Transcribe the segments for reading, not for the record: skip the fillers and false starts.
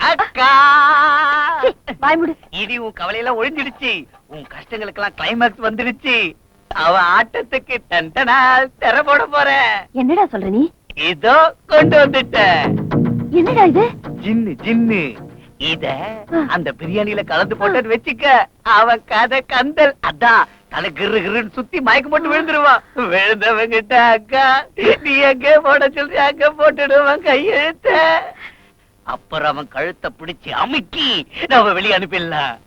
அக்கா வாய்முடு. இனி உன் கவலையெல்லாம் ஒழிஞ்சிடுச்சு. உன் கஷ்டங்களுக்கெல்லாம் கிளைமாக்ஸ் வந்துடுச்சு. அவன் ஆட்டத்துக்கு டன்டனா திற போட போற. என்னடா சொல்ற நீ? இதோ கொண்டு வந்துட்ட. என்னடா இது? ஜின்னு ஜின்னு. இத அந்த பிரியாணியில கலந்து போட்டு வச்சுக்க. அவன் கதை கந்தல். அதான் தலை கிரு கிருன்னு சுத்தி மயக்க போட்டு விழுந்துருவான். விழுந்தவங்கிட்ட அக்கா நீ எங்க போட சொல்லி அங்க போட்டுடுவான் கையெழுத்த. அப்புறம் அவன் கழுத்தை பிடிச்சு அமுக்கி நம்ம வெளியே அனுப்பிடலாம்.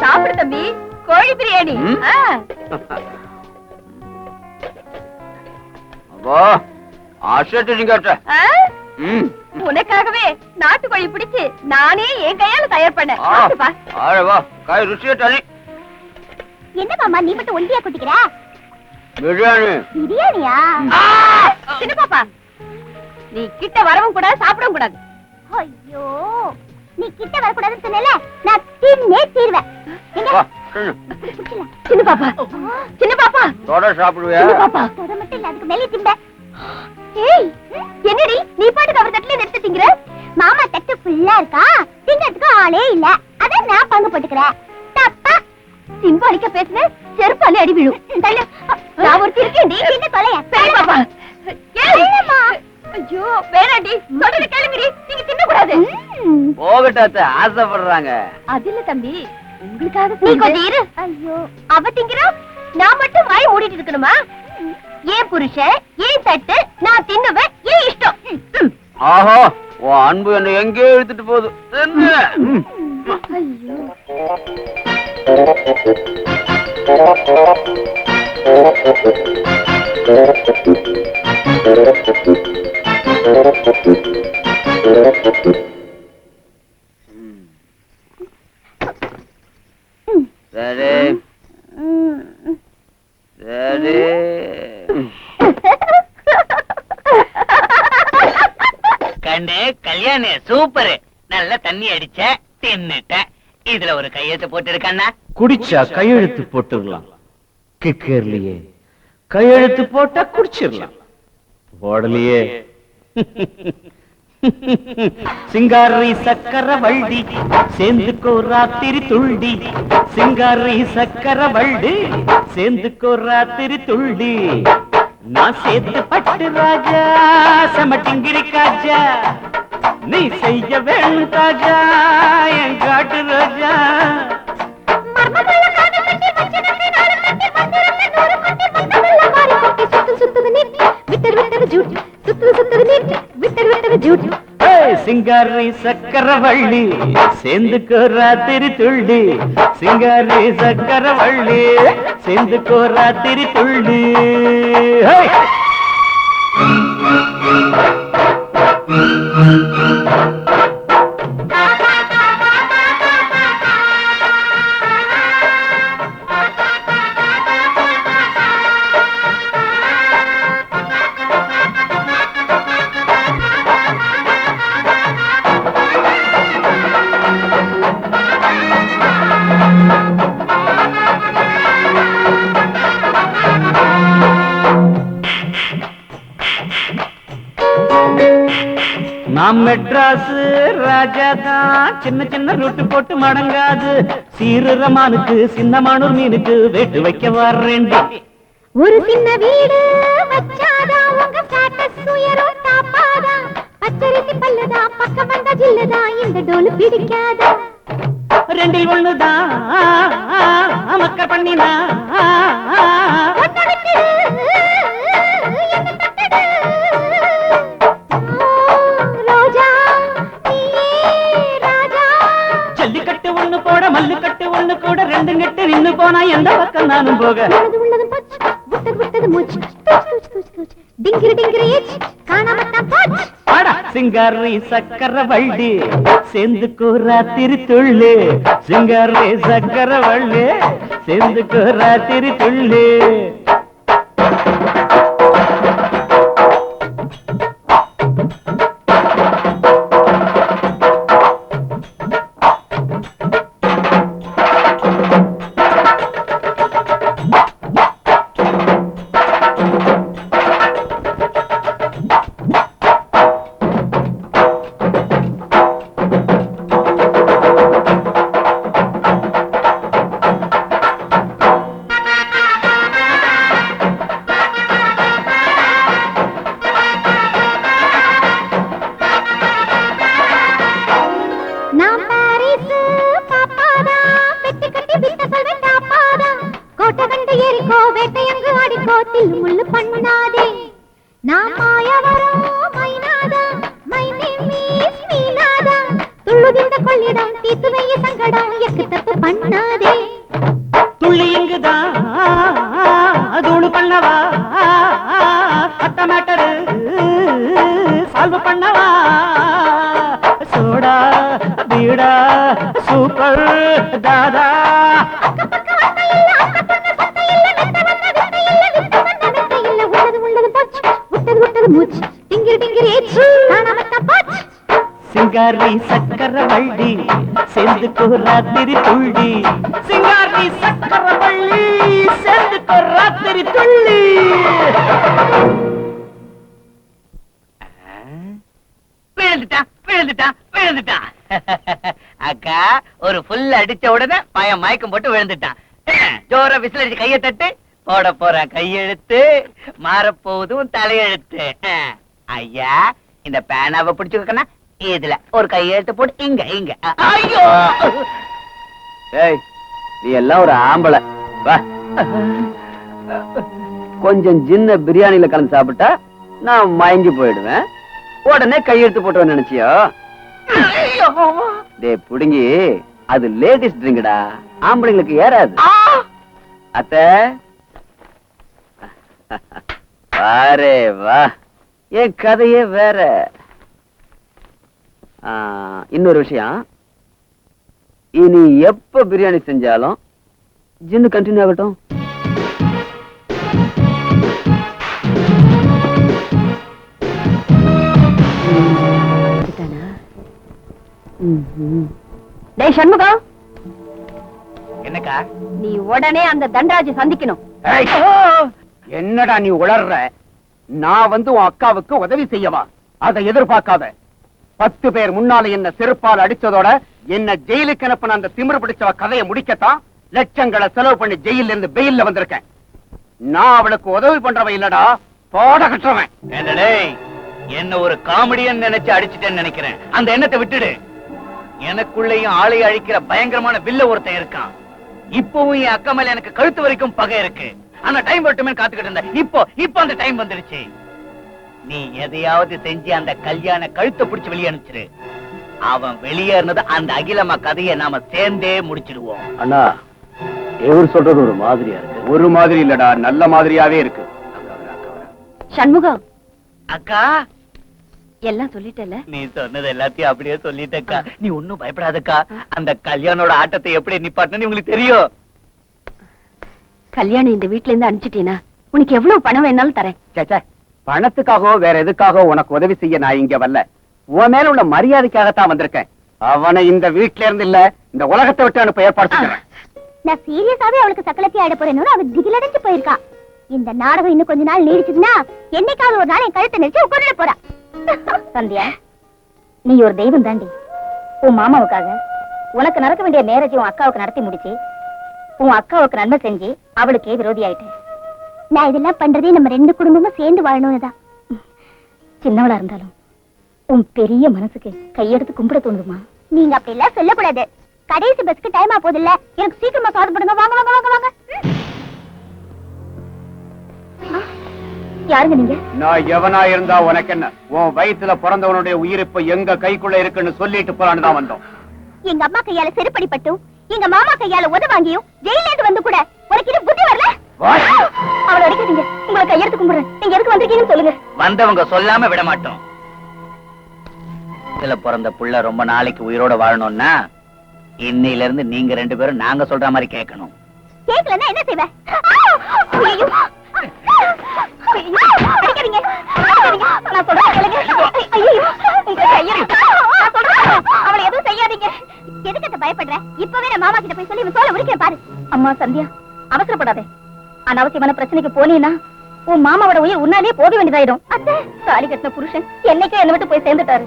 சாப்பிடு தம்பி, கோழி பிரியாணி. உனக்காகவே நாட்டுக்கோழி பிடிச்சு நானே என் கையால தயார் பண்ணேன். என்ன மாமா நீ மட்டும் ஒண்டியா குட்டிக்கிற? பிரியாணியா? சின்ன பாப்பா, நீ கிட்ட வரவும் கூடாது, சாப்பிடவும் கூடாது. ஐயோ, நீ கிட்ட வரக்கூடாதுன்னு சொன்னல, நான் தின்னே தீர்வேன். சின்ன பாப்பா, சின்ன பாப்பா, தொட சாப்பிடுவியா? சின்ன பாப்பா, தொட மட்டும் இல்ல, அதுக்கு மேலே திம்ப. ஏய், என்னடி நீ பாட்டுக்கு அவர் தட்டுல எடுத்து திங்கற? மாமா தட்டு ஃபுல்லா இருக்கா, திங்கிறதுக்கு ஆளே இல்ல, அத நான் பங்கு போட்டுக்கறேன். தப்பா சிம்பாலிக்க பேசுன செருப்பால அடி விழும். தள்ளு, நான் ஒரு இருக்கேன்டி. என்ன தொலைய? பேய் பாப்பா. ஏய்மா, ஐயோ வேணாடி, சொல்றது கேளுங்கடி, நீங்க தின்ன கூடாது. போகட்டாத்த ஆசைப்படுறாங்க. அது இல்ல தம்பி, உங்களுக்காக நீ கொஞ்சம் இரு. ஐயோ, அவ திங்கறா, நான் மட்டும் வாய் மூடிட்டு இருக்கணுமா? ஏன் புருஷன், ஏன் தட்டு, நான் தின்னுவேன், ஏன் இஷ்டம். ஆஹா, உன் அன்பு என்ன எங்கேயோ எடுத்துட்டு போகுது. ஐயோ, சரி சரி. கண்ணு கல்யாணி சூப்பரு. நல்ல தண்ணி அடிச்ச, தின்னுட்ட. இதுல ஒரு கையெழுத்து போட்டு இருக்கண்ணா. குடிச்சா கையெழுத்து போட்டுடலாம், கிக்கர்லயே கையெழுத்து போட்டா குடிச்சிடலாம். போடலையே சிங்காரி சக்கர வள்டி சேர்ந்துக்கோ ராத்திரி துள்டி. சிங்காரி சக்கர வள்டி சேர்ந்துக்கோ ராத்திரி துள்டி. நான் சேர்த்து பட்டு ராஜா சமட்டிங்கிரி காஜா. நீ செய்ய வேணும் தாஜா என் காட்டு ரோஜா. சிங்காரி சக்கரவள்ளி சேர்ந்துக்கோ ராத்திரி துள்ளி. சிங்காரி சக்கரவள்ளி சேர்ந்துக்கோ ராத்திரி துள்ளி. நாம் மெட்ராஸ் ராஜாதான், சின்ன சின்ன ரூட்டு போட்டு மடங்காது. சீருரமானுக்கு சின்னமானூர் மீனுக்கு வேட்டு வைக்க வர்றேன்டி. ஒரு சின்ன வீடு வச்சாதா உங்க ஸ்டேட்டஸ் உயரும் தாப்பாதா. பச்சரிசி பல்லதா பக்கம் வந்தா ஜில்லதா, இந்த டோலு பிடிக்காதா. ரெண்டில் ஒண்ணுதான் மக்க பண்ணினா. ஜல்லிக்கட்டு ஒண்ணு போட மல்லுக்கட்டு ஒண்ணு கூட, ரெண்டு நெட்டு நின்னு போனா எந்த பக்கம் நானும் போக. சிங்காரி சக்கர வள்ளி சேர்ந்துக்கோ ராத்திரி துள்ளு. சிங்காரி சக்கர வள்ளி சேர்ந்துக்கோ ராத்திரி துள்ளு. முள்ளு பண்ணாதே நான் மாயவரம் மைனாதா மை நேம் இஸ் மீனாதா துள்ளுகின்ற கொள்ளிடம் தீத்து வைய சங்கடம் எக்கு தப்பு பண்ணாதே துள்ளி இங்குதான் தூளு பண்ணவா அட்ட மேட்டரு சால்வ் பண்ணவா சோடா பீடா சூப்பர் தாதா சிங்காரி சக்கர வள்ளி சேர்ந்து ராத்திரி துள்ளி சிங்காரி சக்கர வள்ளி சேர்ந்து ராத்திரி துள்ளி விழுந்துட்டான் அக்கா ஒரு புல் அடிச்ச உடனே பையன் மயக்கம் போட்டு விழுந்துட்டான். ஜோர விசில் அடிச்சு கையை தட்டு போட போறான் கையெழுத்து மாறப்போதும் தலையெழுத்து. ஐயா இந்த பேனாவை பிடிச்சுக்கணும் இதுல ஒரு கையெழுத்து போட்டு இங்க இங்க. ஐயோ நீ எல்லாம் ஒரு ஆம்பளை வா. கொஞ்சம் சின்ன பிரியாணில கலந்து சாப்பிட்டா நான் மயங்கி போயிடுவேன். உடனே கையெழுத்து போட்டு நினைச்சியோ? டே புடுங்கி அது லேடிஸ் ட்ரிங்க்டா, ஆம்பளைங்களுக்கு ஏறாது. அத்தை வாரே வா, என் கதையே வேற. இன்னொரு விஷயம், இனி எப்ப பிரியாணி செஞ்சாலும் ஜின்னு கண்டினியூ ஆகட்டும். டேய் சண்முகம், என்னக்கா? நீ உடனே அந்த தண்டராஜை சந்திக்கணும். என்னடா நீ உளர்ற? நான் வந்து உன் அக்காவுக்கு உதவி செய்யவா? அதை எதிர்பார்க்காத. 10 பேர் முன்னால என்ன செருப்பால் அடிச்சதோட என்ன ஜெயிலுக்கு அனுப்பின அந்த திமிரு பிடிச்சவ கதையை முடிக்கத்தான் லட்சங்களை செலவு பண்ணி ஜெயில இருந்து பெயில்ல வந்திருக்கேன். நான் அவளுக்கு உதவி பண்றவன் இல்லடா, போட கட்டுறவன். என்ன ஒரு காமெடியன் நினைச்சு அடிச்சுட்டேன்னு நினைக்கிறேன். அந்த எண்ணத்தை விட்டுடு. எனக்குள்ளேயும் ஆளை அழிக்கிற பயங்கரமான வில்ல ஒருத்தன் இருக்கான். இப்பவும் என் அக்கா மேல எனக்கு கழுத்து வரைக்கும் பகை இருக்கு. ஆனா டைம் வரட்டுமே காத்துக்கிட்டு இருந்தேன். இப்போ அந்த டைம் வந்துருச்சு. நீ எதையாவது செஞ்சு அந்த கல்யாண கழுத்தை பிடிச்சு வெளியே அனுப்பிச்சிரு. அவன் வெளியேறினது அந்த அகிலம்மா கதையை நாம சேர்ந்தே முடிச்சிடுவோம். அண்ணா, எவர் சொல்றது ஒரு மாதிரியா இருக்கு. ஒரு மாதிரி இல்லடா, நல்ல மாதிரியாவே இருக்கு. சண்முகம், அக்கா எல்லாம் சொல்லிட்டல? நீ சொன்னது எல்லாத்தையும் அப்படியே சொல்லிட்டக்கா. நீ ஒண்ணும் பயப்படாதக்கா. அந்த கல்யாணோட ஆட்டத்தை எப்படி நிப்பாட்டணும் உங்களுக்கு தெரியும். கல்யாணம் இந்த வீட்ல இருந்து அனுப்பிச்சிட்டீனா உனக்கு எவ்வளவு பணம் வேணாலும் தரேன். சேச்சே, பணத்துக்காகவோ வேற எதுக்காகவோ உனக்கு உதவி செய்ய நான் இங்க வரல. உன் மேல உள்ள மரியாதைக்காகத்தான் வந்திருக்கேன். அவனை இந்த வீட்ல இருந்து இல்ல, இந்த உலகத்தை விட்டு அனுப்ப ஏற்பாடு செய்யறேன். நான் சீரியஸாவே அவளுக்கு சக்கலத்தி ஆயிட போறேன்னு அவ திகிலடைஞ்சு போயிருக்கா. இந்த நாடகம் இன்னும் கொஞ்ச நாள் நீடிச்சதுன்னா என்னைக்காவது ஒரு நாள் என் கழுத்தை நெரிச்சு உட்கார்ந்துட போறா. சந்தியா, நீ ஒரு தெய்வம் தாண்டி. உன் மாமாவுக்காக உனக்கு நடக்க வேண்டிய மேரேஜ் உன் அக்காவுக்கு நடத்தி முடிச்சு உன் அக்காவுக்கு நன்மை செஞ்சு அவளுக்கே விரோதி ஆயிட்டேன். நான் இதெல்லாம் பண்றதே நம்ம 2 குடும்பமும் சேர்ந்து வாழணும்னு தான். சின்னவளா இருந்தாலும் உன் பெரிய மனசுக்கு கையெடுத்து கும்பிட தோணுதுமா. நீங்க அப்படி எல்லாம் சொல்லக்கூடாது. கடைசி பஸ்க்கு டைம் ஆ போதில்ல, எனக்கு சீக்கிரமா சாப்பிடுங்க. வாங்க வாங்க வாங்க வாங்க. யாருங்க நீங்க? நான் எவனா இருந்தா உனக்கு என்ன? உன் வயித்துல பிறந்தவனுடைய உயிர் இப்ப எங்க கைக்குள்ள இருக்குன்னு சொல்லிட்டு போறான்னு தான் வந்தோம். எங்க அம்மா கையால செருப்படி பட்டும் எங்க மாமா கையால உத வாங்கியும் ஜெயில இருந்து வந்து கூட உனக்கு இது புத்தி வரல? அவளை அடிக்காதீங்க, உங்களை கையெடுத்து கும்பிடுறேன். நீங்க எதுக்கு வந்திருக்கீங்கன்னு சொல்லுங்க. வந்தவங்க சொல்லாம விட மாட்டோம். இதுல பிறந்த புள்ள ரொம்ப நாளைக்கு உயிரோட வாழணும்னா இன்னையில இருந்து நீங்க 2 பேரும் நாங்க சொல்ற மாதிரி கேட்கணும். கேட்கலன்னா என்ன செய்வேன்? அவளை எதுவும் செய்யாதீங்க. எதுக்கு பயப்படுற? இப்பவே நான் மாமா கிட்ட போய் சொல்லி தோலை உரிக்கிறேன் பாரு. அம்மா சந்தியா, அவசரப்படாதே. அனாவசியமான பிரச்சனைக்கு போனீன்னா உன் மாமாவோட உயிர் உன்னாலே போக வேண்டியதாயிடும். அத்தை, தாலி கட்டின புருஷன் என்னைக்கே என்ன விட்டு போய் சேர்ந்துட்டாரு.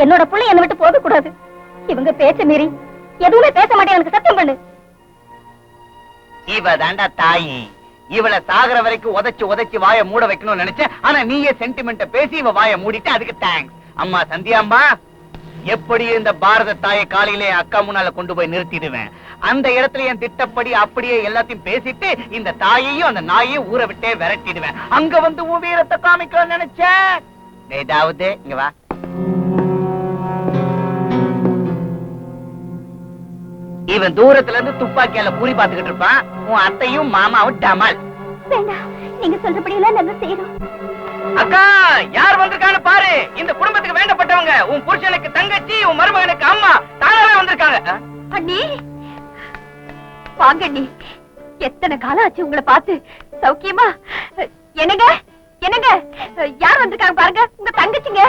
என்னோட புள்ளை என்ன விட்டு போக கூடாது. இவங்க பேச்ச மீறி எதுவுமே பேச மாட்டேன். எனக்கு சத்தியம் பண்ணு. இவ தாண்டா தாயி. இவளை சாகர வரைக்கும் உதைச்சு உதைச்சு வாய மூட வைக்கணும்னு நினைச்சேன். ஆனா நீயே சென்டிமெண்ட பேசி இவ வாய மூடிட்டு அதுக்கு தேங்க்ஸ். அம்மா சந்தியாம்மா, எப்படியும் இந்த பாரத தாயை காலையிலே அக்கா முன்னால கொண்டு போய் நிறுத்திடுவேன். அந்த இடத்துல என் திட்டப்படி அப்படியே எல்லாத்தையும் பேசிட்டு இந்த தாயையும் அந்த நாயையும் ஊரை விட்டே விரட்டிடுவேன். அங்க வந்து உன் வீரத்தை காமிக்கணும்னு நினைச்சேன். ஏதாவது இங்க வா. இவன் தூரத்துல இருந்து துப்பாக்கியால குறி பாத்துக்கிட்டு இருப்பான். உன் அத்தையும் மாமாவும் டமால். வேண்டாம், நீங்க சொல்றபடி எல்லாம் நாங்க செய்யறோம். அக்கா, யார் வந்திருக்கான்னு பாரு. இந்த குடும்பத்துக்கு வேண்டப்பட்டவங்க. உன் புருஷனுக்கு தங்கச்சி, உன் மருமகனுக்கு அம்மா தானாவே வந்திருக்காங்க. அண்ணி வாங்க அண்ணி. எத்தனை காலம் ஆச்சு உங்களை பார்த்து. சௌக்கியமா? என்னங்க என்னங்க, யார் வந்திருக்காங்க பாருங்க, உங்க தங்கச்சிங்க.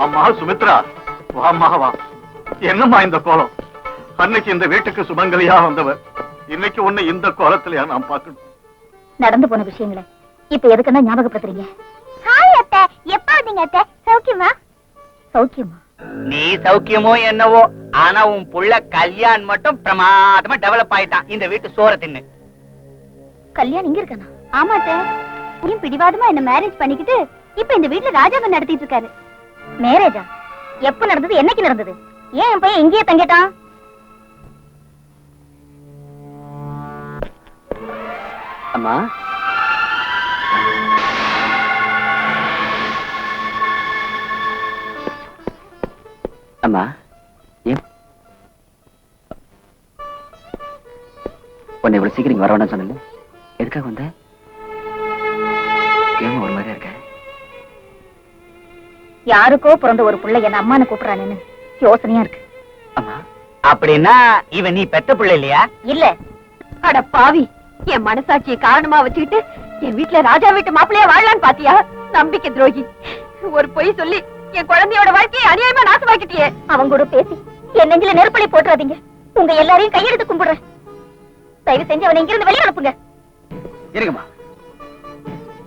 அம்மா சுமித்ரா, வாம்மா வா. என்னம்மா இந்த கோலம்? அன்னைக்கு இந்த வீட்டுக்கு சுமங்கலியா வந்தவர், இன்னைக்கு ஒண்ணு இந்த கோலத்திலயா நான் பார்க்கணும்? நடந்து போன விஷயங்களை இப்ப எதுக்குன்னா ஞாபகப்படுத்துறீங்க? ஹாய் அத்தை, எப்ப வந்தீங்க அத்தை? சௌக்கியமா? சௌக்கியமா? நீ சௌக்கியமோ என்னவோ, ஆனா உன் புள்ள கல்யாண் மட்டும் பிரமாதமா டெவலப் ஆயிட்டான். இந்த வீட்டு சோற தின்னு. கல்யாணம் இங்க இருக்கானா? ஆமா அத்தை, புரியும் பிடிவாதமா என்ன மேரேஜ் பண்ணிக்கிட்டு இப்ப இந்த வீட்டுல ராஜாவன் நடத்திட்டு இருக்காரு. மேரேஜா? எப்ப நடந்தது? என்னைக்கு நடந்தது? ஏன் என் பையன் இங்கேயே தங்கிட்டான்? அம்மா, அம்மா, ஏன் உன்னை இவ்வளவு சீக்கிரம் வர வேண்டாம் சொன்னல? எதுக்காக வந்த? ஏன் ஒரு மாதிரியா இருக்க? யாருக்கோ பிறந்த ஒரு புள்ள என்ன அம்மான்னு கூப்பிடுறானேன்னு யோசனையா இருக்கு. அம்மா, அப்படின்னா இவன் நீ பெத்த பிள்ளை இல்லையா? இல்ல. அட பாவி, என் மனசாட்சியை காரணமா வச்சுக்கிட்டு என் வீட்டுல ராஜா வீட்டு மாப்பிள்ளையா வாழலான்னு பாத்தியா? நம்பிக்கை துரோகி. ஒரு பொய் சொல்லி என் குழந்தையோட வாழ்க்கையை அநியாயமா நாசமாக்கிட்டியே. அவங்க கூட பேசி என் நெஞ்சில நெருப்பலி போட்டுறாதீங்க. உங்க எல்லாரையும் கையெடுத்து கும்பிடுறேன். தயவு செஞ்சு அவனை இங்கிருந்து வெளியே அனுப்புங்க. இருங்கம்மா,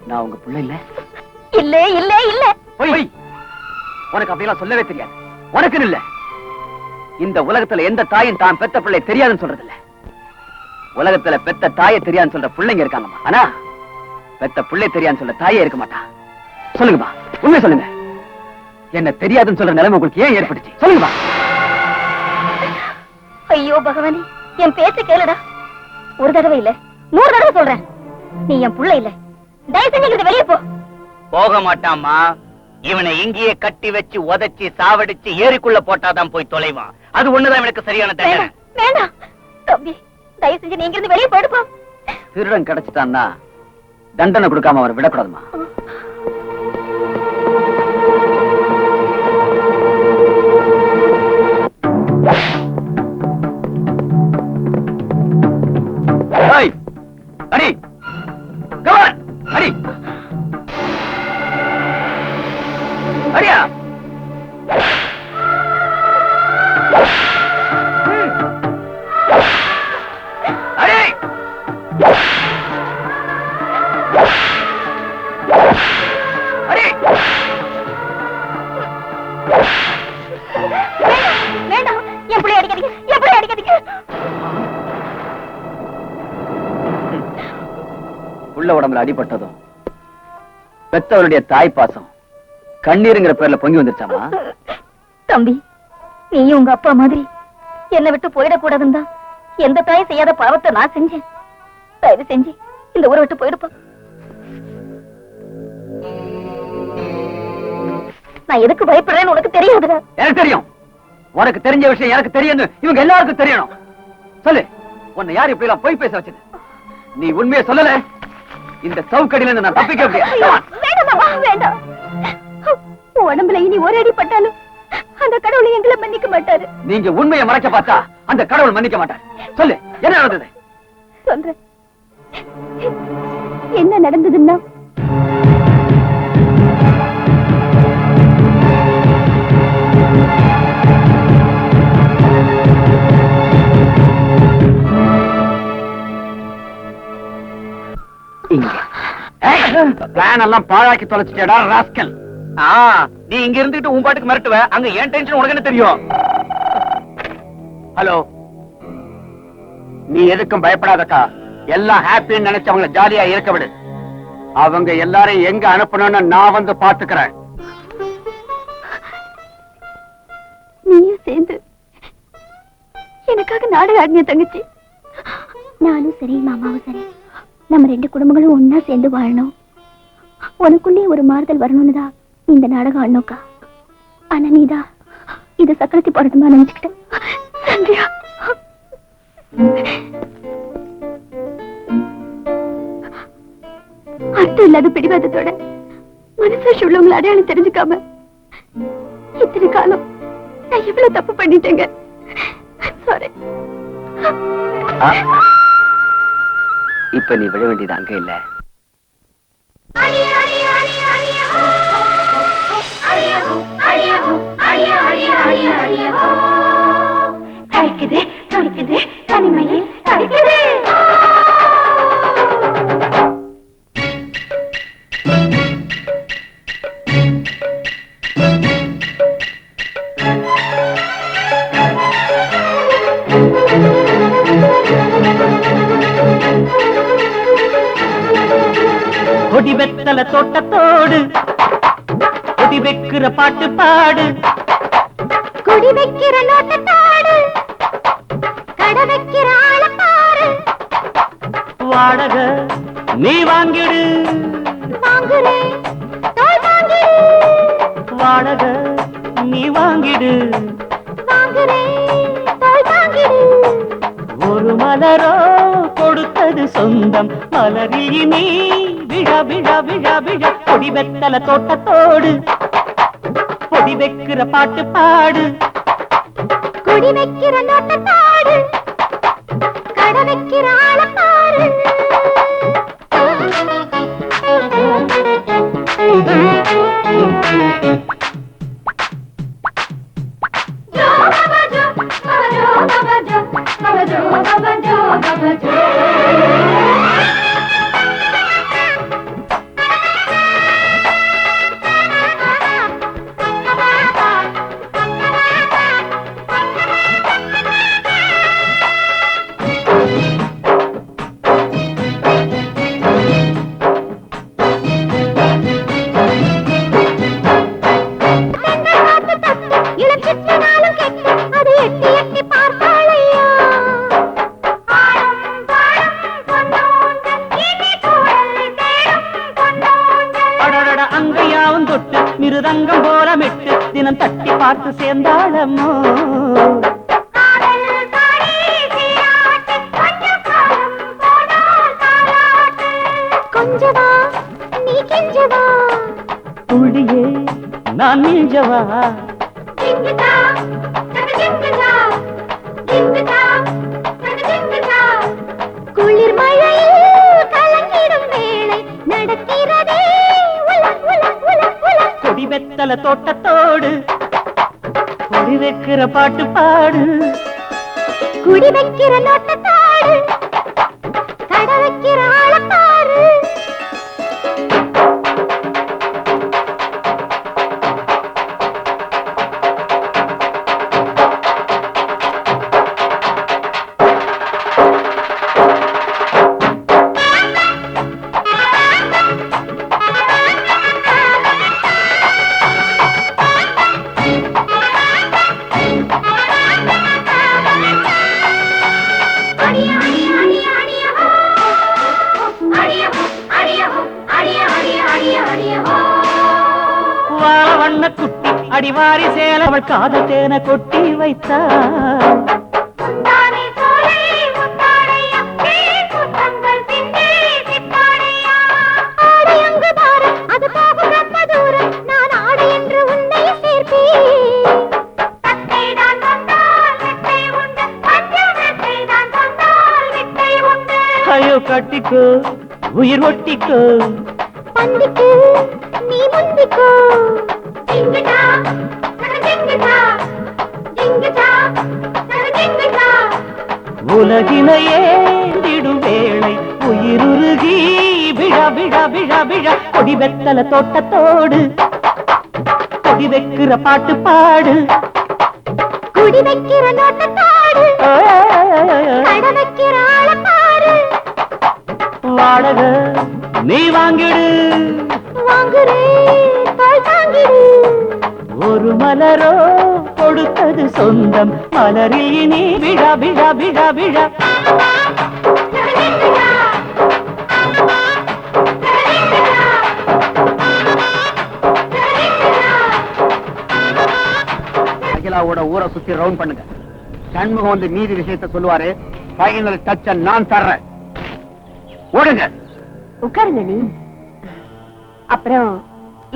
நான் உங்க புள்ள இல்ல. இல்ல இல்ல இல்ல. போய் உனக்கு அப்படியெல்லாம் சொல்லவே தெரியாது. உனக்குன்னு இல்ல, இந்த உலகத்துல எந்த தாயும் தான் பெத்த பிள்ளை தெரியாதுன்னு சொல்றது இல்ல. உலகத்துல பெத்த தாயை தெரியாதுன்னு சொல்ற பிள்ளைங்க இருக்காங்கம்மா. ஆனா பெத்த பிள்ளை தெரியாதுன்னு சொல்ற தாயே இருக்க மாட்டா. சொல்லுங்கம்மா, உண்மை சொல்லுங்க. என்ன தெரியாதுன்னு சொல்ற நிலைமை உங்களுக்கு ஏன் ஏற்பட்டுச்சு? சொல்லுங்கம்மா. ஐயோ பகவானே, என் பேச்ச கேளுடா. ஒரு தடவை இல்ல, 100 தடவை சொல்றேன். நீ என் புள்ள இல்ல. தயவு செஞ்சு வெளியே போ. போக மாட்டாமா. இவனை இங்கேயே கட்டி வச்சு உதைச்சு சாவடிச்சு ஏரிக்குள்ள போட்டாதான் போய் தொலைவான். அது ஒண்ணுதான் இவனுக்கு சரியான தண்டனை. வேண்டாம் தம்பி, தயவு செஞ்சு நீங்க இருந்து வெளியே போயிடுப்பா. திருடன் கிடைச்சிட்டான்னா தண்டனை கொடுக்காம அவரை விடக்கூடாதுமா. அடி கமான், அடி அடியா. அடி அடி. வேண்டாம், எப்படி அடிக்காதீங்க, எப்படி அடிக்காதீங்க. உள்ள உடம்புல அடிபட்டதும் பெத்தவருடைய தாய் பாசம் கண்ணீருங்கிற பேர்ல பொங்கி வந்துருச்சாமா? தம்பி, நீயும் உங்க அப்பா மாதிரி என்னை விட்டு போயிடக்கூடாதுன்னு தான் எந்த தாய் செய்யாத பாவத்தை நான் செஞ்சேன். தயவு செஞ்சு இந்த ஊரை விட்டு போயிடுப்பா. நான் எதுக்கு பயப்படுறேன்னு உனக்கு தெரியாதுடா. எனக்கு தெரியும். உனக்கு தெரிஞ்ச விஷயம் எனக்கு தெரியும். இவங்க எல்லாருக்கும் தெரியணும். சொல்லு, உன்னை யார் இப்படி எல்லாம் போய் பேச வச்சது? நீ உண்மையை சொல்லல, இந்த சவுக்கடியில இருந்து நான் தப்பிக்க முடியாது. வேண்டாம் வேண்டாம். உடம்புல இனி ஒரு அடி பட்டாலும் அந்த கடவுளை எங்களை மன்னிக்க மாட்டாரு. நீங்க உண்மையை மறைக்க பார்த்தா அந்த கடவுள் மன்னிக்க மாட்டார். சொல்லு, என்ன நடந்தது? சொல்றேன். என்ன நடந்ததுன்னா, பிளான் எல்லாம் பாழாக்கி தொலைச்சிட்டா ராஸ்கல். நீ இங்க இருந்துட்டு உன் பாட்டுக்கு மிரட்டுவ. அங்க ஏன் டென்ஷன் உனக்கு என்ன தெரியும்? ஹலோ, நீ எதுக்கும் பயப்படாதக்கா. எல்லாம் ஹாப்பின்னு நினைச்சவங்கள ஜாலியா இருக்க விடு. அவங்க எல்லாரையும் எங்க அனுப்பணும்னு நான் வந்து பாத்துக்கிறேன். சேர்ந்து எனக்காக நாடகம் ஆடின தங்கச்சி. நானும் சரி மாமாவும் சரி நம்ம ரெண்டு குடும்பங்களும் ஒன்னா சேர்ந்து வாழணும், உனக்குள்ளே ஒரு மாறுதல் வரணும்னு தான் இந்த நாடகம் ஆடணுக்கா. ஆனா நீதான் இத சக்கரத்தி போராட்டமா நினைச்சுக்கிட்ட. சந்தியா, அர்த்தம் இல்லாத பிடிவாதத்தோட மனசாட்சி உள்ளவங்களை அடையாளம் தெரிஞ்சுக்காம இத்தனை காலம் நான் எவ்வளவு தப்பு பண்ணிட்டேங்க. சாரி. இப்ப நீ விழ வேண்டியது அங்க இல்ல. தடுக்குது துடிக்குது தனிமையில் தடுக்குது. கொடி வெத்தல தோட்டத்தோடு கொடி வைக்கிற பாட்டு பாடு, குடி வைக்கிற நோட்டத்தாடு கடை வைக்கிற ஆள பாரு. வாடக நீ வாங்கிடு, வாங்குறேன் தோல் வாங்கிடு, வாடக நீ வாங்கிடு, வாங்குறேன் தோல் வாங்கிடு. ஒரு மலரோ கொடுத்தது சொந்தம், மலரில் நீ விழ விழ விழ விழ. கொடி வெத்தல தோட்டத்தோடு கொடி வைக்கிற பாட்டு பாடு, குடி வைக்கிற நோட்டத்தாடு கடை வைக்கிற ஆள பாரு. மிருதங்கம் போலமிட்டு தினம் தட்டி பார்த்து சேர்ந்தாளம்மோ. கொஞ்சவா நீ கெஞ்சவா, துள்ளியே நான் மிஞ்சவா, குளிர் மழையில் கலங்கிடும் வேளை நடக்கிறதே உலக் உலக் உலக் உலக். கொடி வெத்தல தோட்டத்தோடு கொடி வைக்கிற பாட்டு பாடு, குடி வைக்கிற நோட்டத்தாடு கடை வைக்கிற ஆள பாரு. வாழ வண்ண குட்டி அடிவாரி சேல அவள் காதல் தேன கொட்டி வைத்தாள். ஐயோ கட்டிக்கோ உயிர் ஒட்டிக்கோ, பந்திக்கு நீ முந்திக்கோ. ஜிங்குடா ஜிங்குடா ஜிங்குடா ஜிங்குடா. உலகினையே திடும் வேளை உயிருருகி விழ விழ விழ விழ. கொடி வெத்தல தோட்டத்தோடு கொடி வைக்கிற பாட்டு பாடு, குடி வைக்கிற நோட்டத்தாடு கடை வைக்கிற ஆள பாரு. வாடக நீ வாங்கிடு, வாங்குறேன் தோல் வாங்கிடு, ஒரு ஒரு மலரோ கொடுத்தது சொந்தம் மலரில் இனி விழா விழா விழா விழா அகிலாவோட ஊரை சுத்தி ரவுண்ட் பண்ணுங்க. சண்முகம் வந்து மீதி விஷயத்தை சொல்லுவாரு. ஃபைனல் டச்ச நான் தர்றேன். ஓடுங்க. உட்காருங்க நீ. அப்புறம்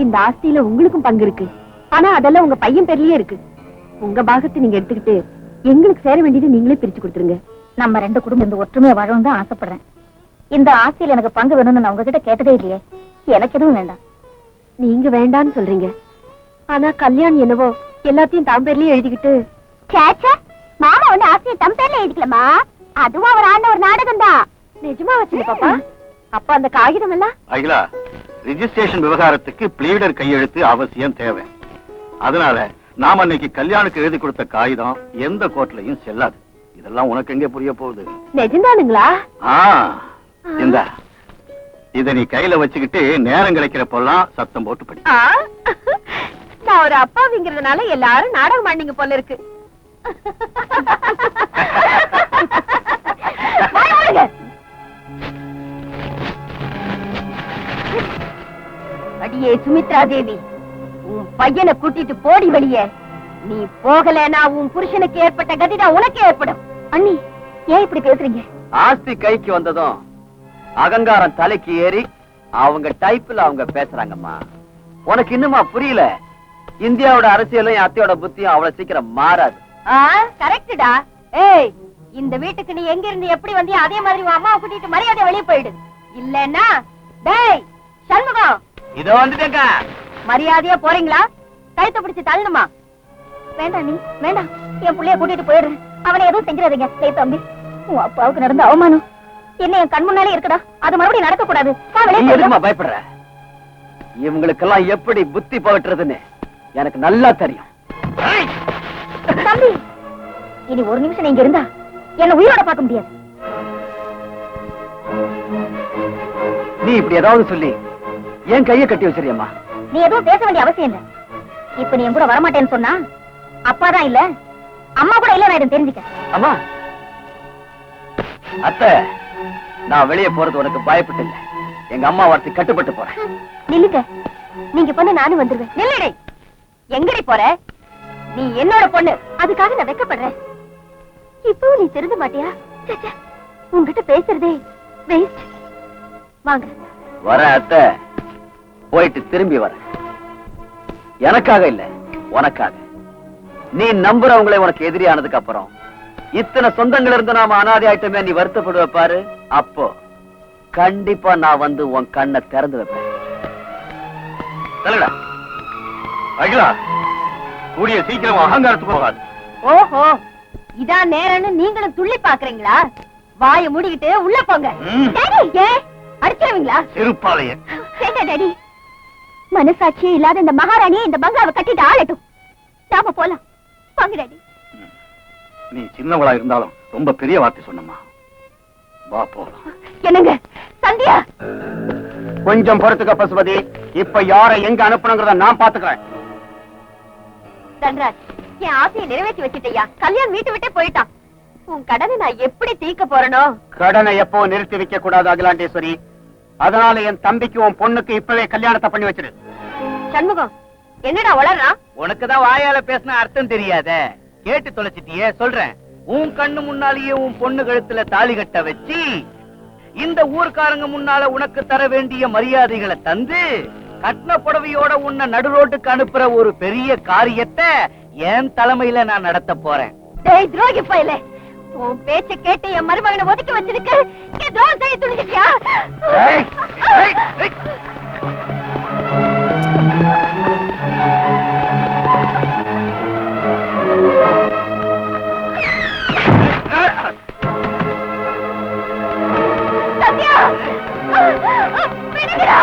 இந்த ஆஸ்தியில உங்களுக்கும் பங்கு இருக்கு. ஆனா அதெல்லாம் உங்க பையன் பேர்லயே இருக்கு. உங்க பாகத்தை நீங்க எடுத்துக்கிட்டு எங்களுக்கு சேர வேண்டியது நீங்களே பிரிச்சு கொடுத்துருங்க. நம்ம ரெண்டு குடும்பம் இந்த ஒற்றுமையா வாழணும் தான் ஆசைப்படுறேன். இந்த ஆஸ்தியில எனக்கு பங்கு வேணும்னு நான் உங்ககிட்ட கேட்டதே இல்லையே. எனக்கு எதுவும் வேண்டாம். நீங்க வேண்டான்னு சொல்றீங்க. ஆனா கல்யாணம் என்னவோ எல்லாத்தையும் தம் பேர்லயே எழுதிக்கிட்டு. சேச்சா, மாமா வந்து ஆஸ்தியை தம் பேர்ல எழுதிக்கலாமா? அதுவும் அவர் ஆண்ட ஒரு நாடகம் தான். நிஜமா வச்சுங்க பாப்பா. அப்ப அந்த காகிதம் எல்லாம் அகிலா, ரிஜிஸ்ட்ரேஷன் விவகாரத்துக்கு பிளீடர் கையெழுத்து அவசியம் தேவை. அதனால நாம அன்னைக்கு கல்யாணுக்கு எழுதி கொடுத்த காகிதம் எந்த கோர்ட்லயும் செல்லாது. இதெல்லாம் உனக்கு எங்க புரிய போகுது? நிஜம்தானுங்களா? இந்த இத நீ கையில வச்சுக்கிட்டு நேரம் கிடைக்கிறப்பெல்லாம் சத்தம் போட்டு படி. நான் ஒரு அப்பாவிங்கிறதுனால எல்லாரும் நாடகம் பண்ணீங்க போல இருக்கு. அடியே சுமித்ரா தேவி, உன் பையனை கூட்டிட்டு போடி வெளியே. நீ போகலனா உன் புருஷனுக்கு ஏற்பட்ட கதிதான் உனக்கு ஏற்படும். அண்ணி, ஏன் இப்படி பேசுறீங்க? ஆஸ்தி கைக்கு வந்ததும் அகங்காரம் தலைக்கு ஏறி அவங்க டைப்ல அவங்க பேசுறாங்கம்மா. உனக்கு இன்னுமா புரியல? இந்தியாவோட அரசியலும் என் அத்தையோட புத்தியும் அவ்வளவு சீக்கிரம் மாறாது. கரெக்டா? ஏய், இந்த வீட்டுக்கு நீ எங்க இருந்து எப்படி வந்தியோ அதே மாதிரி உன் அம்மாவை கூட்டிட்டு மரியாதை வெளியே போயிடு. இல்லன்னா டேய் சண்முகம், இதோ வந்துட்டேங்க. மரியாதையா போறீங்களா? கழுத்தை பிடிச்சு தள்ளணுமா? வேண்டாம் நீ வேண்டாம். என் புள்ளைய கூட்டிட்டு போயிடுறேன். அவனை எதுவும் செஞ்சிடாதீங்க. டேய் தம்பி, உன் அப்பாவுக்கு நடந்த அவமானம் என்ன என் கண் முன்னாலே இருக்கடா. அது மறுபடியும் நடக்க கூடாது. நீ எதுக்குமா பயப்படுற? இவங்களுக்கெல்லாம் எப்படி புத்தி பகட்டுறதுன்னு எனக்கு நல்லா தெரியும். தம்பி, இனி ஒரு நிமிஷம் நீங்க இருந்தா என்ன உயிரோட பார்க்க முடியாது. நீ இப்படி ஏதாவது சொல்லி என் கையை கட்டி வச்சிருக்கேம்மா. நீ எதுவும் பேச வேண்டிய அவசியம் இல்ல. இப்ப நீ என் கூட வரமாட்டேன்னு சொன்னா அப்பாதான் இல்ல, அம்மா கூட இல்ல. நான் தெரிஞ்சுக்க. அம்மா, அத்தை, நான் வெளியே போறது உனக்கு பயப்பட்டு இல்ல, எங்க அம்மா வார்த்தை கட்டுப்பட்டு போறேன். நில்லுங்க. நீங்க பொண்ணு நானும் வந்துருவேன். நில்லுடே. எங்கடி போற? நீ என்னோட பொண்ணு. அதுக்காக நான் வெக்கப்படுறேன். இப்பவும் நீ திருந்த மாட்டியா? சச்சா, உன்கிட்ட பேசுறதே வேஸ்ட். வாங்க. வரேன் அத்தை, போயிட்டு திரும்பி வரேன். எனக்காக இல்ல, உனக்காக. நீ நம்புறவங்களே உனக்கு எதிரியானதுக்கு அப்புறம் இத்தனை சொந்தங்கள் இருந்து நாம அனாதை ஆயிட்டமே நீ வருத்தப்படுவ பாரு. அப்போ கண்டிப்பா நான் வந்து உன் கண்ணை திறந்து வைப்பேன். தலைடா அகிலா, கூடிய சீக்கிரம் அகங்காரத்துக்கு போகாது. ஓஹோ, இதான் நேரம்னு நீங்களும் துள்ளி பாக்குறீங்களா? வாயை மூடிக்கிட்டு உள்ள போங்க. அடிச்சிருவீங்களா? செருப்பாளைய டாடி, மனசாட்சியே இல்லாத இந்த மகாராணியை இந்த பங்களாவை கட்டிட்டு ஆளட்டும். நாம போலாம். வாங்க டாடி. நீ சின்னவளா இருந்தாலும் ரொம்ப பெரிய வார்த்தை சொன்னம்மா. வா போலாம். என்னங்க சந்தியா? கொஞ்சம் பொறுத்துக்க பசுபதி. இப்ப யாரை எங்க அனுப்பணுங்கிறத நான் பாத்துக்கிறேன். தன்ராஜ், என் ஆசையை நிறைவேற்றி வச்சிட்டயா. கல்யாணம் வீட்டு விட்டே போயிட்டான். உன் கடனை நான் எப்படி தீர்க்க போறனோ? கடனை எப்போ நிறுத்தி வைக்க கூடாது அகிலாண்டேஸ்வரி. அதனால என் தம்பிக்கு உன் பொண்ணுக்கு இப்பவே கல்யாணத்தை பண்ணி வச்சிரு. சண்முகம், என்னடா வளர்றா? உனக்குதான் வாயால பேசின அர்த்தம் தெரியாத. கேட்டு தொலைச்சிட்டியே, சொல்றேன். உன் கண்ணு முன்னாலேயே உன் பொண்ணு கழுத்துல தாலி கட்ட வச்சு இந்த ஊர்க்காரங்க முன்னால உனக்கு தர வேண்டிய மரியாதைகளை தந்து கட்ன புடவையோட உன்னை நடு ரோட்டுக்கு அனுப்புற ஒரு பெரிய காரியத்தை என் தலைமையில நான் நடத்த போறேன். டேய் துரோகி பயலே, உன் பேச்ச கேட்டு என் மருமகனை ஒதுக்கி வச்சிருக்க. என் துரோகம் செய்ய துணிச்சிட்டியா? சத்யா, விடுங்கடா.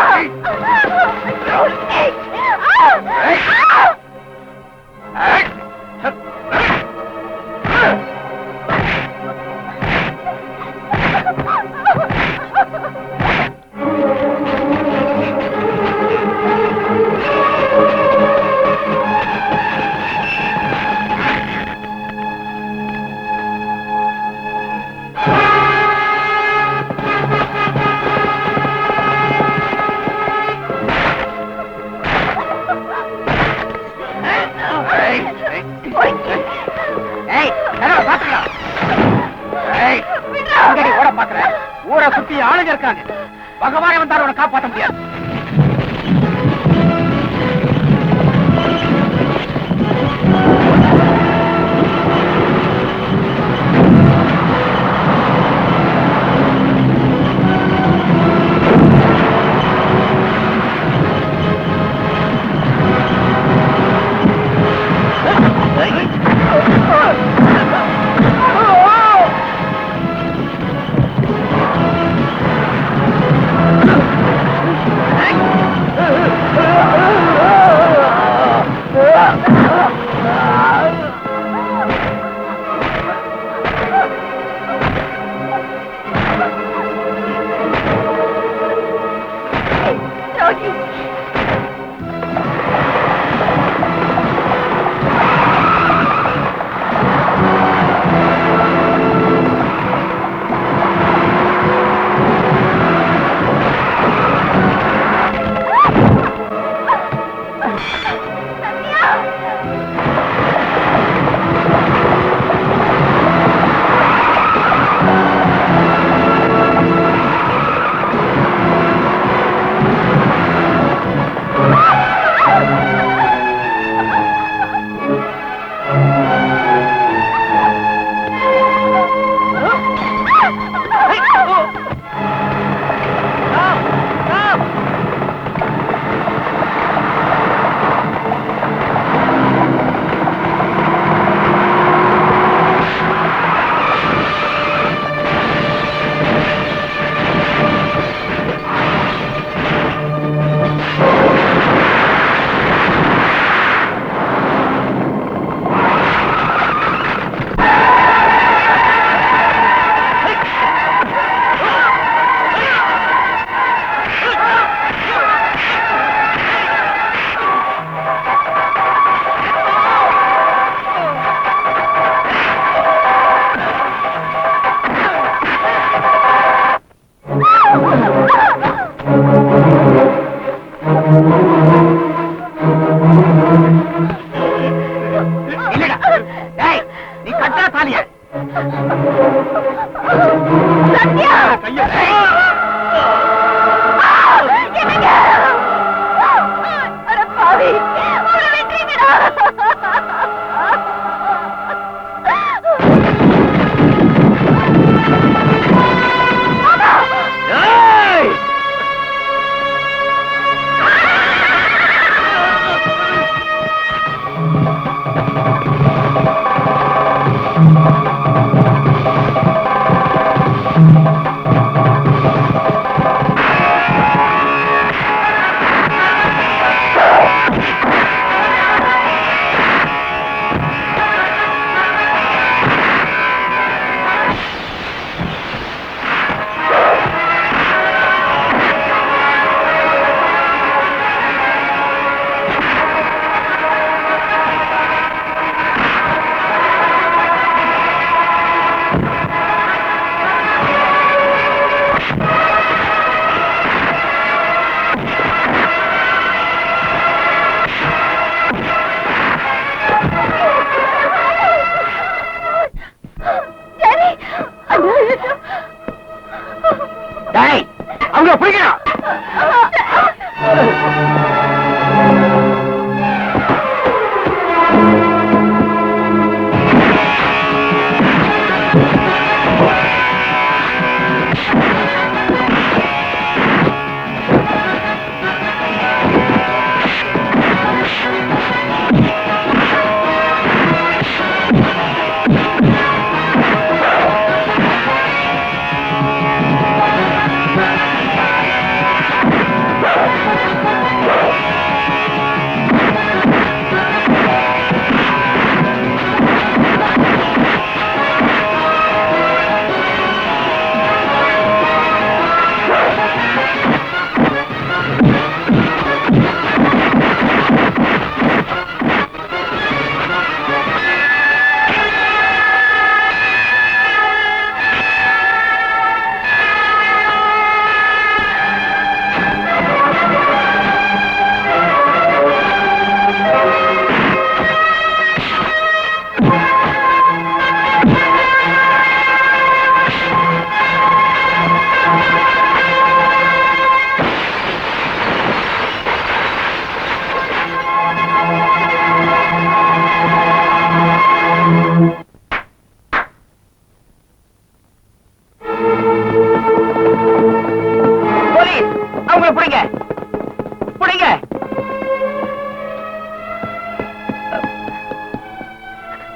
பாக்குற சுத்தி ஆளுங்க இருக்காங்க. பகவானே வந்தாலும் உன்னை காப்பாற்ற முடியாது.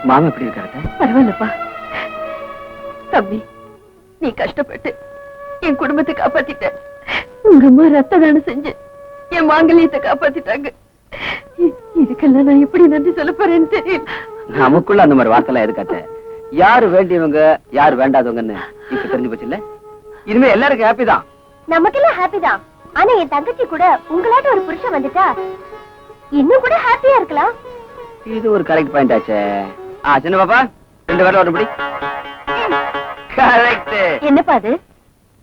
மாமா எப்படி இருக்காரு? பரவாயில்லப்பா தம்பி, நீ கஷ்டப்பட்டு என் குடும்பத்தை காப்பாத்திட்ட. உங்க அம்மா ரத்த தானம் செஞ்சு என் மாங்கல்யத்தை காப்பாத்திட்டாங்க. இதுக்கெல்லாம் நான் எப்படி நன்றி சொல்ல போறேன்னு தெரியல. நமக்குள்ள அந்த மாதிரி வார்த்தை எல்லாம் எதுக்காச்ச? யாரு வேண்டியவங்க யாரு வேண்டாதவங்கன்னு இப்ப தெரிஞ்சு போச்சு இல்ல? இனிமே எல்லாருக்கும் ஹாப்பி தான். நமக்கெல்லாம் ஹாப்பி தான். ஆனா என் தங்கச்சி கூட உங்களாட்ட ஒரு புருஷன் வந்துட்டா இன்னும் கூட ஹாப்பியா இருக்கலாம். இது ஒரு கரெக்ட் பாயிண்ட் ஆச்சே. சின்ன பாப்பா 2 பேர்ல ஒரு முடி. கரெக்ட். என்னப்பா அது?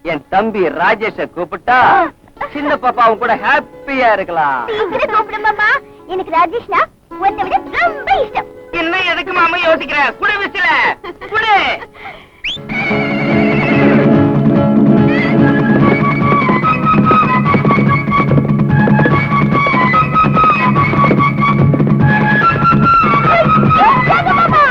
என் தம்பி ராஜேஷ கூப்பிட்டா சின்ன பாப்பா அவங்க கூட ஹாப்பியா இருக்கலாம். சீக்கிரம் கூப்பிடு மாமா. எனக்கு ராஜேஷ்னா உன்னை விட ரொம்ப இஷ்டம். இன்னும் எதுக்கு மாமா யோசிக்கிற? குடு விசில குடு. மாமா